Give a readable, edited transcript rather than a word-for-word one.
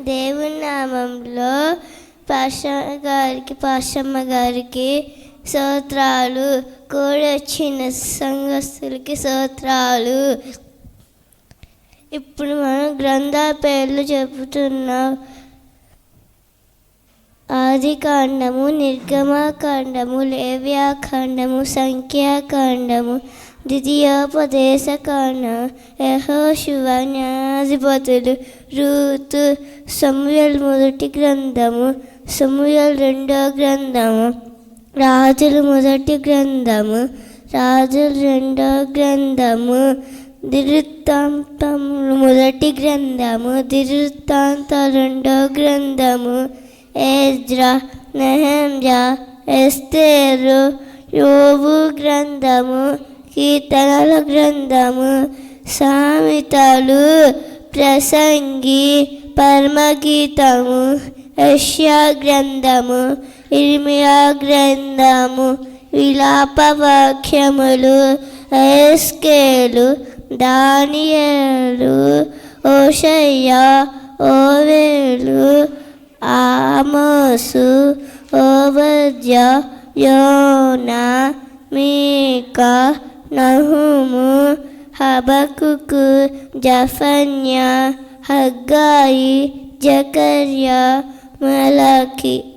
దేవుని నామంలో పాషమ్మ గారికి స్తోత్రాలు. కూడి వచ్చిన సంఘస్థులకి స్తోత్రాలు. ఇప్పుడు మనం గ్రంథాల పేర్లు చెబుతున్నాం. ఆదికాండము, నిర్గమకాండము, లేవ్యాకాండము, సంఖ్యాకాండము, ద్వితీయోపదేశకాండము, యెహోషువ, న్యాయాధిపతులు, రూతు, సమూయేలు మొదటి గ్రంథము, సమూయేలు రెండో గ్రంథము, రాజులు మొదటి గ్రంథము, రాజులు రెండో గ్రంథము, దివృత్తాంతములు మొదటి గ్రంథము, దివృత్తాంతాలు రెండో గ్రంథము, ఎజ్రా, నెహెమ్యా, ఎస్తేరు, యోబు గ్రంథము, కీర్తనల గ్రంథము, సామెతలు, ప్రసంగి, పరమగీతము, యెషయా గ్రంథము, ఇర్మియా గ్రంథము, విలాప వాక్యములు, ఎస్కేలు, దానియేలు, హోషేయ, ఓవేలు, ఆమోసు, ఓబద్యా, యోనా, మీకా, నహుము, హబకుకు, జఫన్యా, హగ్గాయి, జకర్యా, మలాకి.